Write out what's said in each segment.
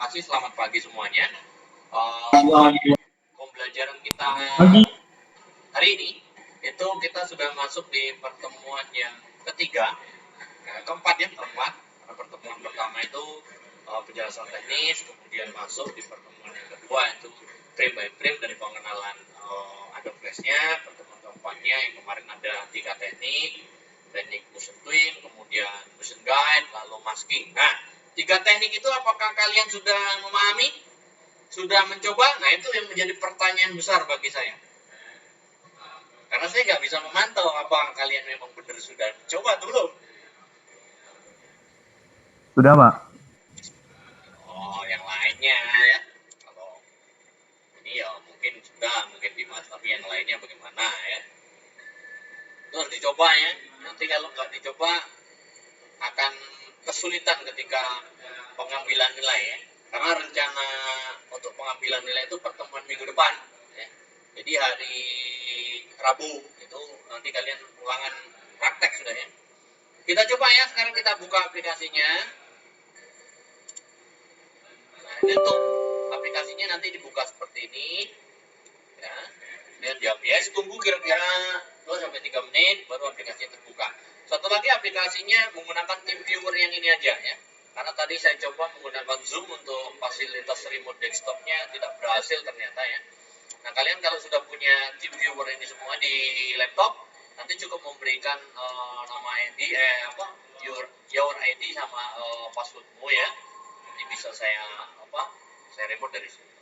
kasih, selamat pagi semuanya. Pembelajaran kita hari ini itu kita sudah masuk di pertemuan yang ketiga, keempat. Karena pertemuan pertama itu penjelasan teknis, kemudian masuk di pertemuan yang kedua itu frame by frame dari pengenalan Adobe Flash-nya. Pertemuan keempatnya yang kemarin ada 3 teknik motion twin, kemudian motion guide, lalu masking. Nah, 3 teknik itu apakah kalian sudah memahami? Sudah mencoba? Nah, itu yang menjadi pertanyaan besar bagi saya. Karena saya nggak bisa memantau apakah kalian memang benar sudah mencoba atau belum. Sudah, Pak. Oh, yang lainnya ya. Kalau ini ya mungkin sudah, mungkin Dimas, tapi yang lainnya bagaimana ya? Itu harus dicoba ya. Nanti kalau nggak dicoba akan kesulitan ketika pengambilan nilai ya. Karena rencana untuk pengambilan nilai itu pertemuan minggu depan ya. Jadi hari Rabu itu nanti kalian ulangan praktek sudah ya. Kita coba ya, sekarang kita buka aplikasinya. Nah, ini untuk aplikasinya nanti dibuka seperti ini ya. Dan jam ya, tunggu kira-kira 2-3 menit baru aplikasinya terbuka. Satu lagi, aplikasinya menggunakan TeamViewer yang ini aja ya. Karena tadi saya coba menggunakan Zoom untuk fasilitas remote desktopnya tidak berhasil ternyata ya. Nah, kalian kalau sudah punya TeamViewer ini semua di laptop, nanti cukup memberikan nama ID, your ID sama passwordmu ya. Nanti bisa saya remote dari sini.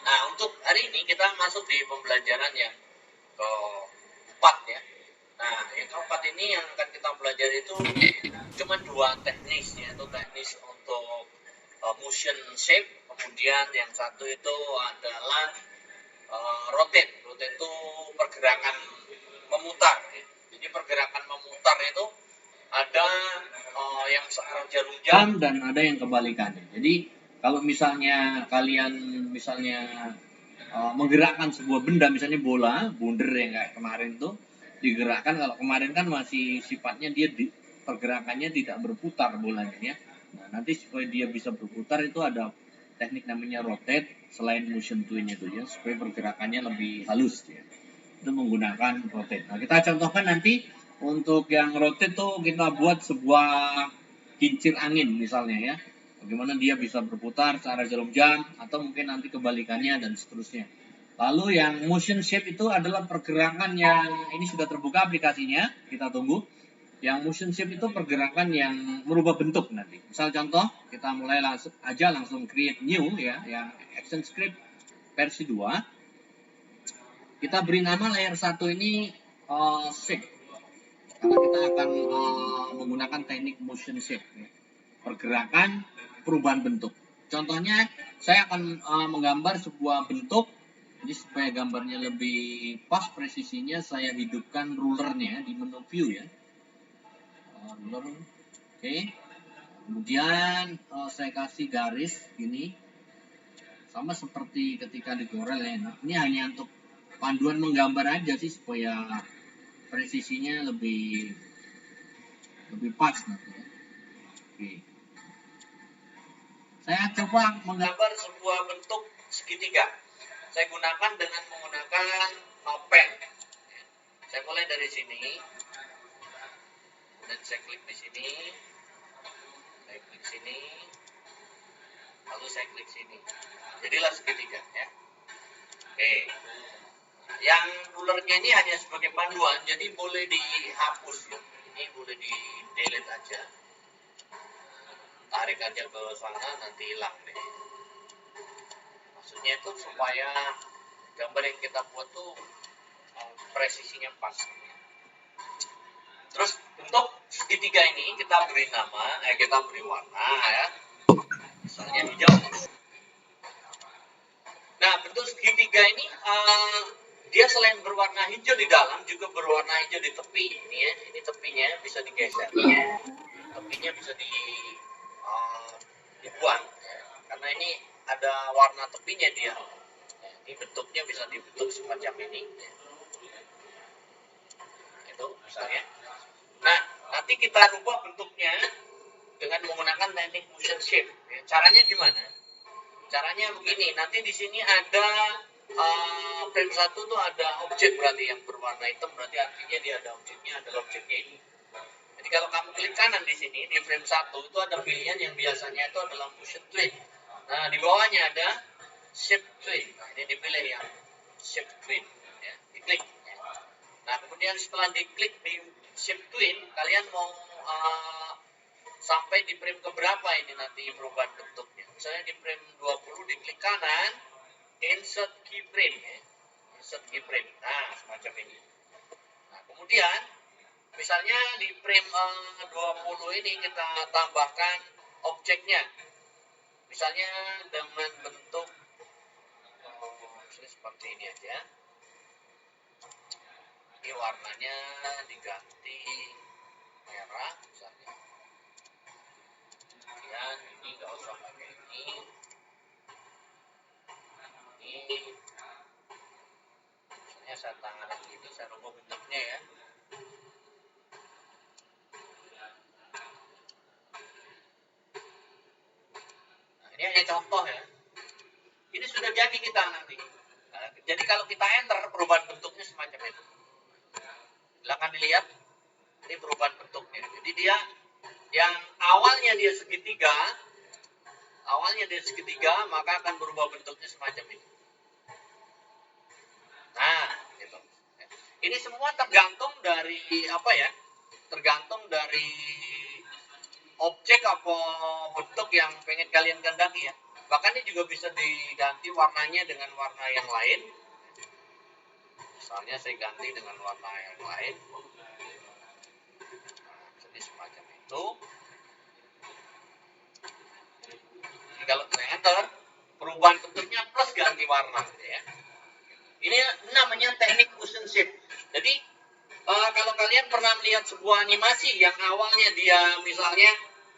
Nah, untuk hari ini kita masuk di pembelajaran yang keempat ya. Nah, yang keempat ini yang akan kita pelajari itu cuma 2 teknis, yaitu teknis untuk motion shape, kemudian yang satu itu adalah rotate. Rotate itu pergerakan memutar ya. Jadi pergerakan memutar itu ada yang searah jarum jam dan ada yang kebalikannya. Jadi kalau misalnya kalian menggerakkan sebuah benda, misalnya bola, bundar yang kayak kemarin tuh digerakkan. Kalau kemarin kan masih sifatnya dia pergerakannya tidak berputar bolanya ya. Nah, nanti supaya dia bisa berputar itu ada teknik namanya rotate selain motion twin itu ya, supaya pergerakannya lebih halus ya. Itu menggunakan rotate. Nah, kita contohkan nanti untuk yang rotate tuh kita buat sebuah kincir angin misalnya ya. Bagaimana dia bisa berputar searah jarum jam atau mungkin nanti kebalikannya dan seterusnya. Lalu yang motion shape itu adalah pergerakan yang ini sudah terbuka aplikasinya, kita tunggu. Yang motion shape itu pergerakan yang merubah bentuk nanti. Misal contoh, kita mulai langsung create new ya, yang action script versi 2. Kita beri nama layer 1 ini shape. Karena kita akan menggunakan teknik motion shape ya. Pergerakan perubahan bentuk. Contohnya saya akan menggambar sebuah bentuk. Jadi supaya gambarnya lebih pas presisinya, saya hidupkan rulernya di menu view ya. Ruler. Oke. Kemudian saya kasih garis gini. Sama seperti ketika di Corel ya. Nah, ini hanya untuk panduan menggambar aja sih supaya presisinya lebih pas nanti ya. Oke. Saya coba menggambar sebuah bentuk segitiga. Saya gunakan dengan menggunakan pen. Saya mulai dari sini, dan saya klik di sini, saya klik sini, lalu saya klik sini. Jadilah segitiga ya. Oke. Yang rulernya ini hanya sebagai panduan, jadi boleh dihapus ya. Ini boleh di delete aja. Tarik aja ke sana, nanti hilang deh. Maksudnya itu supaya gambar yang kita buat tuh presisinya pas. Terus untuk segitiga ini kita beri nama, kita beri warna ya. Misalnya hijau. Nah, bentuk segitiga ini dia selain berwarna hijau di dalam juga berwarna hijau di tepi. Ini ya, ini tepinya bisa digeser. Tepinya bisa dibuang karena ini ada warna tepinya dia. Ini bentuknya bisa dibentuk semacam ini. Itu misalnya. Nah, nanti kita rubah bentuknya dengan menggunakan teknik motion shape. Ya, caranya gimana? Caranya begini, nanti di sini ada frame 1 tuh ada objek berarti yang berwarna hitam, berarti artinya dia ada objeknya, adalah objeknya ini. Jadi kalau kamu klik kanan di sini, di frame 1 itu ada pilihan yang biasanya itu adalah motion twin. Nah, di bawahnya ada shape twin. Nah, ini dipilih yang shape twin. Ya, diklik. Ya. Nah, kemudian setelah diklik di shape twin, kalian mau sampai di frame keberapa ini nanti perubahan bentuknya. Misalnya di frame 20 diklik kanan, insert keyframe ya. Insert keyframe. Nah, semacam ini. Nah, kemudian misalnya di frame 20 ini kita tambahkan objeknya. Misalnya dengan bentuk seperti ini aja. Ini warnanya diganti merah misalnya. Kemudian ini nggak usah pakai ini. Ini misalnya saya tangan ini, saya rubah bentuknya ya. Nah, ini hanya contoh ya. Ini sudah jadi kita nanti. Nah, jadi kalau kita enter, perubahan bentuknya semacam itu. Silakan dilihat. Ini perubahan bentuknya. Jadi dia yang awalnya dia segitiga, maka akan berubah bentuknya semacam ini. Nah, gitu. Ini semua tergantung dari apa ya? Tergantung dari objek atau bentuk yang pengen kalian kehendaki ya. Bahkan ini juga bisa diganti warnanya dengan warna yang lain. Misalnya saya ganti dengan warna yang lain. Nah, jadi semacam itu. Jadi kalau saya enter, perubahan bentuknya plus ganti warna ya. Ini namanya teknik motion shape. Jadi kalau kalian pernah melihat sebuah animasi yang awalnya dia misalnya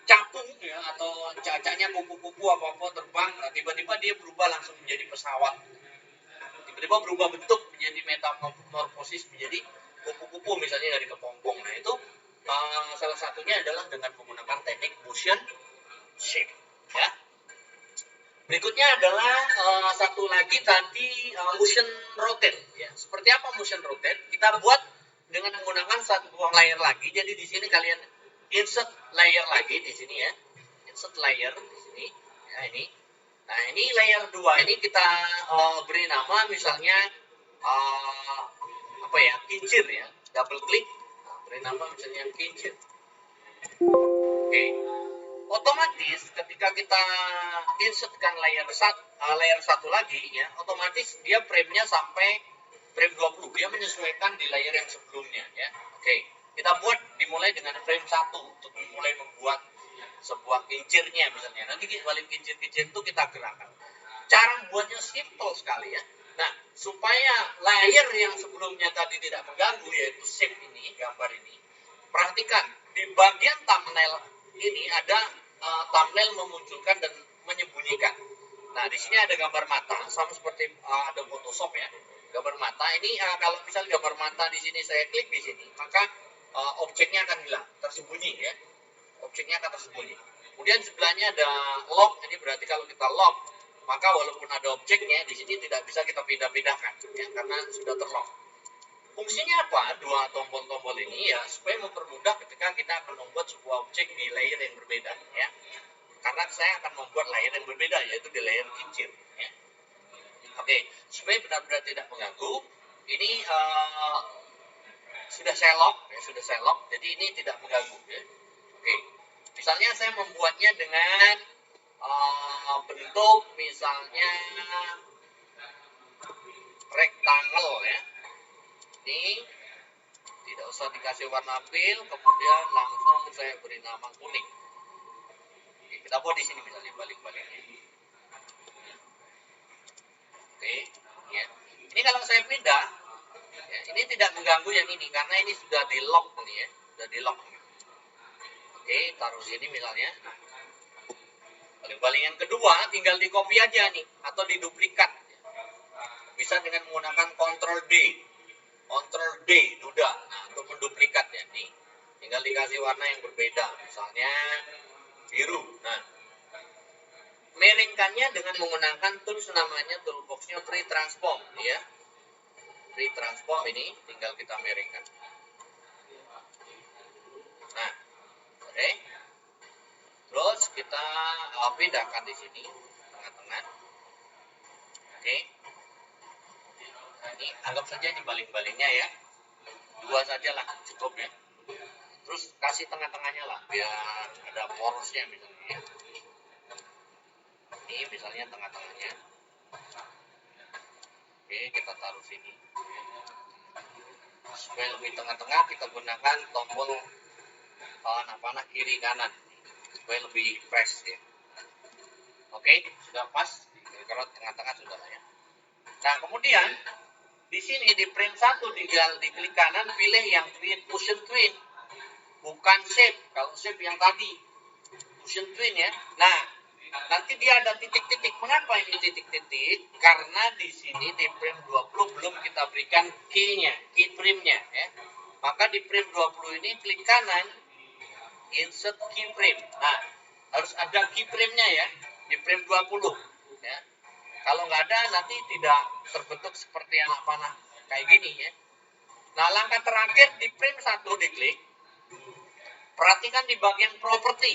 capung ya, atau cacanya kupu-kupu apa-apa terbang, nah, tiba-tiba dia berubah langsung menjadi pesawat. Tiba-tiba berubah bentuk menjadi metamorfosis menjadi kupu-kupu misalnya dari kepompong. Nah itu salah satunya adalah dengan menggunakan teknik motion shape. Ya. Berikutnya adalah satu lagi tadi motion rotate. Ya. Seperti apa motion rotate? Kita buat dengan menggunakan satu buah layer lagi. Jadi di sini kalian insert layer lagi di sini ya. Insert layer di sini. Ya ini. Nah ini layer 2 ini kita beri nama misalnya apa ya, kincir ya. Double klik. Nah, beri nama misalnya kincir. Oke. Otomatis ketika kita insertkan layer satu lagi ya, otomatis dia frame-nya sampai frame 20. Dia menyesuaikan di layer yang sebelumnya ya. Oke. Kita buat dimulai dengan frame 1 untuk mulai membuat sebuah kincirnya misalnya. Nanti balik kincir-kincir itu kita gerakkan. Cara membuatnya simple sekali ya. Nah, supaya layer yang sebelumnya tadi tidak mengganggu, yaitu shape ini, gambar ini, perhatikan di bagian thumbnail ini ada thumbnail memunculkan dan menyembunyikan. Nah, di sini ada gambar mata, sama seperti ada Photoshop ya. Gambar mata ini kalau misalnya gambar mata di sini saya klik di sini, maka objeknya akan hilang, tersembunyi ya. Objeknya akan tersembunyi. Kemudian sebelahnya ada lock, ini berarti kalau kita lock, maka walaupun ada objeknya di sini tidak bisa kita pindah-pindahkan ya, karena sudah terlock. Fungsinya apa? Dua tombol-tombol ini ya supaya mempermudah ketika kita akan membuat sebuah objek di layer yang berbeda ya. Karena saya akan membuat layer yang berbeda yaitu di layer kincir ya. Oke, supaya benar-benar tidak mengganggu, ini sudah saya lock, jadi ini tidak mengganggu ya. Oke. Misalnya saya membuatnya dengan bentuk misalnya rectangle ya. Ini tidak usah dikasih warna pil, kemudian langsung saya beri nama kuning. Oke, kita buat di sini misalnya balik-baliknya. Oke, ya. Ini kalau saya pindah, ya, ini tidak mengganggu yang ini karena ini sudah di lock nih ya, sudah di lock. Oke, taruh sini misalnya. Balik-balik yang kedua, tinggal di copy aja nih atau diduplikat. Bisa dengan menggunakan Ctrl D. Ctrl D, duda. Nah, untuk menduplikat ya nih. Tinggal dikasih warna yang berbeda. Misalnya biru. Nah, miringkannya dengan menggunakan tools namanya toolboxnya free transform, ya. Free transform ini tinggal kita miringkan. Nah, oke. Terus kita pindahkan di sini tengah-tengah. Oke. Nah, ini anggap saja ini baling-balingnya ya. 2 saja lah cukup ya. Terus kasih tengah-tengahnya lah biar ada porosnya misalnya ya. Ini misalnya tengah-tengahnya. Oke, kita taruh sini. Supaya lebih tengah-tengah kita gunakan tombol panah kiri kanan supaya lebih fresh ya. Oke, sudah pas. Kalau tengah-tengah sudah lah ya. Nah, kemudian di sini di frame 1 di klik kanan pilih yang motion twin. Bukan shape. Kalau shape yang tadi motion twin ya. Nah, nanti dia ada titik-titik. Mengapa ini titik-titik? Karena di sini di frame 20 belum kita berikan key-nya, key frame-nya ya. Maka di frame 20 ini klik kanan insert keyframe. Nah, harus ada keyframe-nya ya di frame 20 ya. Kalau nggak ada nanti tidak terbentuk seperti anak panah kayak gini ya. Nah, langkah terakhir di frame 1 diklik. Perhatikan di bagian property.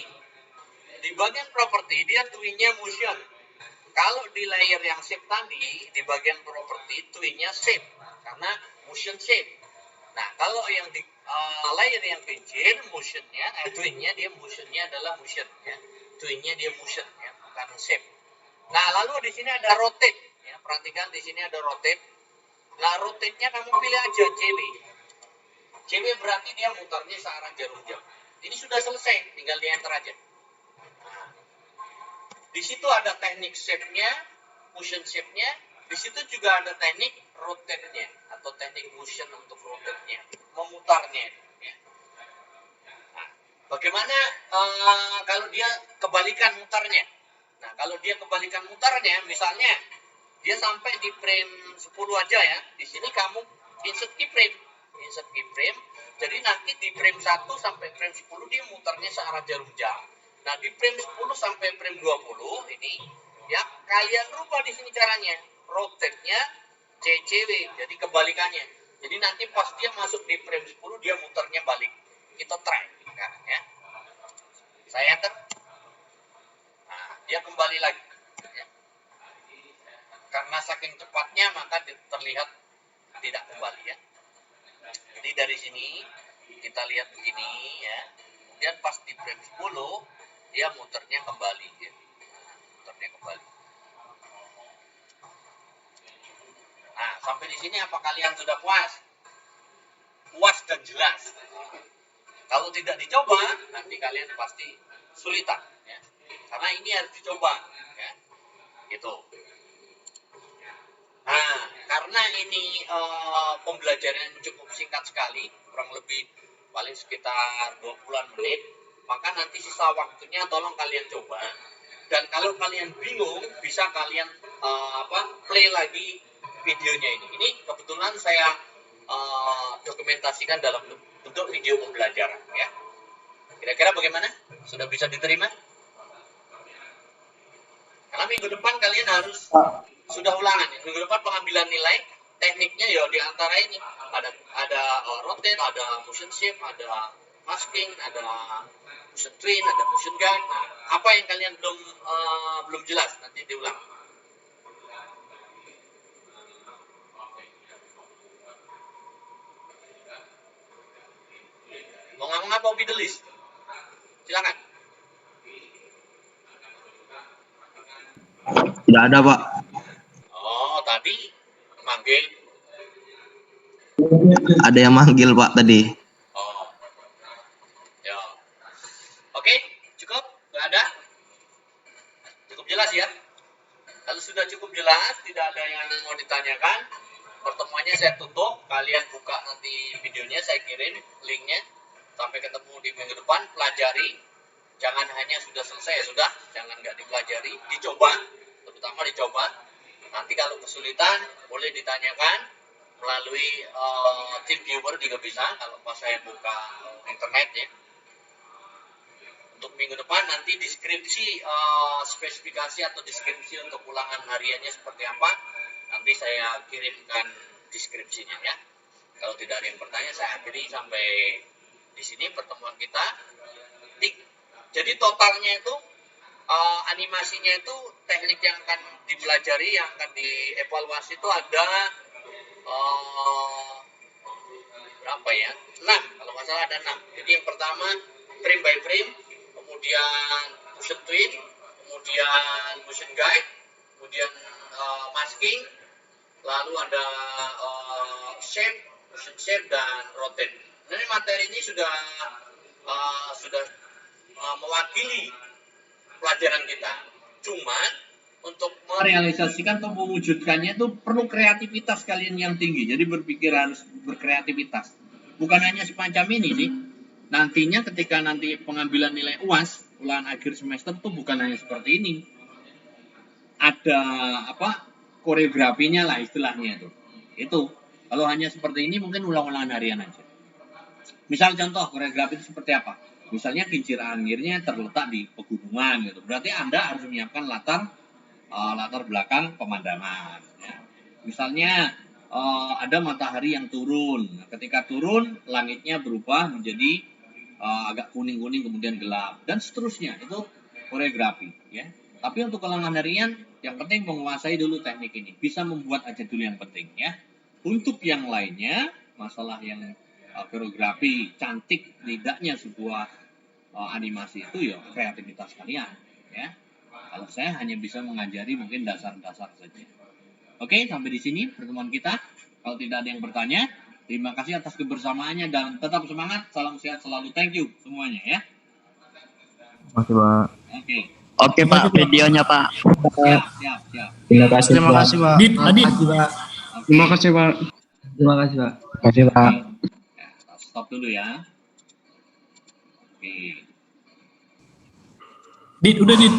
Di bagian property dia twin-nya motion. Kalau di layer yang shape tadi di bagian property twin-nya shape karena motion shape. Nah, kalau yang di layer yang kecil motionnya, twin-nya dia motionnya adalah motion ya. Twin-nya dia motion ya, bukan shape. Nah, lalu di sini ada rotate ya. Perhatikan di sini ada rotate. Nah, rotate-nya kamu pilih aja CW. CW berarti dia muternya searah jarum jam. Ini sudah selesai, tinggal di enter aja. Nah, di situ ada teknik shape-nya, motion shape-nya. Di situ juga ada teknik rotate-nya atau teknik motion untuk rotate-nya, memutarnya. Ya. Nah, bagaimana kalau dia kebalikan mutarnya? Nah, kalau dia kebalikan mutarnya, misalnya dia sampai di frame 10 aja ya. Di sini kamu insert keyframe. Insert keyframe. Jadi nanti di frame 1 sampai frame 10 dia mutarnya searah jarum jam. Nah, di frame 10 sampai frame 20 ini ya kalian rubah di sini caranya. Rotate-nya CCW. Jadi kebalikannya. Jadi nanti pas dia masuk di frame 10 dia mutarnya balik. Kita try sekarang ya. Saya enter. Nah, dia kembali lagi. Ya. Karena saking cepatnya maka terlihat tidak kembali ya. Jadi dari sini kita lihat begini ya. Kemudian pas di frame 10 dia muternya kembali ya. Muternya kembali. Nah, sampai di sini apa kalian sudah puas? Puas dan jelas. Kalau tidak dicoba, nanti kalian pasti sulitan ya. Karena ini harus dicoba ya. Gitu. Nah, karena ini pembelajaran cukup singkat sekali, kurang lebih paling sekitar 20-an menit, maka nanti sisa waktunya tolong kalian coba. Dan kalau kalian bingung, bisa kalian play lagi videonya ini. Ini kebetulan saya dokumentasikan dalam bentuk video pembelajaran ya. Kira-kira bagaimana? Sudah bisa diterima? Karena minggu depan kalian harus sudah ulangan. Minggu depan pengambilan nilai tekniknya ya di antara ini ada rotate, ada motion shape, ada masking, ada motion twin, ada motion guide. Nah, apa yang kalian belum jelas nanti diulang. Mau ngomong apa Fidelis? Silakan. Tidak ada, Pak. Oh, tadi manggil. Ada yang manggil, Pak, tadi. Oh. Ya. Oke, cukup? Nggak ada? Cukup jelas ya? Kalau sudah cukup jelas, tidak ada yang mau ditanyakan, pertemuannya saya tutup. Kalian buka nanti videonya, saya kirim linknya. Sampai ketemu di minggu depan, pelajari. Jangan hanya sudah selesai, sudah. Jangan nggak dipelajari, dicoba. Terutama dicoba. Nanti kalau kesulitan, boleh ditanyakan melalui TeamViewer juga bisa. Kalau pas saya buka internet ya. untuk minggu depan nanti deskripsi spesifikasi atau deskripsi untuk ulangan hariannya seperti apa, nanti saya kirimkan deskripsinya ya. Kalau tidak ada yang bertanya, saya akhiri sampai di sini pertemuan kita. Jadi totalnya itu animasinya itu teknik yang akan dipelajari, yang akan dievaluasi itu ada berapa ya? 6, kalau nggak salah ada 6. Jadi yang pertama frame by frame, kemudian motion twin, kemudian motion guide, kemudian masking, lalu ada shape, motion shape, dan rotate. Ini materi ini sudah mewakili pelajaran kita. Cuman untuk merealisasikan atau mewujudkannya itu perlu kreativitas kalian yang tinggi. Jadi berpikir harus berkreativitas. Bukan hanya semacam ini sih. Nantinya ketika nanti pengambilan nilai UAS, ulangan akhir semester itu bukan hanya seperti ini. Ada koreografinya lah istilahnya itu. Itu. Kalau hanya seperti ini mungkin ulang-ulangan harian aja. Misal contoh koreografi itu seperti apa? Misalnya kincir anginnya terletak di pegunungan gitu. Berarti Anda harus menyiapkan latar belakang pemandangan. Ya. Misalnya ada matahari yang turun. Ketika turun, langitnya berubah menjadi agak kuning-kuning kemudian gelap dan seterusnya. Itu koreografi. Ya. Tapi untuk ulangan harian, yang penting menguasai dulu teknik ini. Bisa membuat aja dulu yang penting. Ya. Untuk yang lainnya, masalah yang koreografi, cantik tidaknya sebuah animasi itu ya kreativitas kalian. Ya. Kalau saya hanya bisa mengajari mungkin dasar-dasar saja. Oke, sampai di sini pertemuan kita. Kalau tidak ada yang bertanya, terima kasih atas kebersamaannya dan tetap semangat. Salam sehat selalu. Thank you semuanya ya. Terima kasih, Pak. Oke. Oke, Pak, videonya, Pak. Siap. Terima kasih, Terima kasih, Pak. Terima kasih, Pak. Terima kasih, Pak. Terima kasih, Pak. Ya, stop dulu ya. Oke. Dit, udah Dit.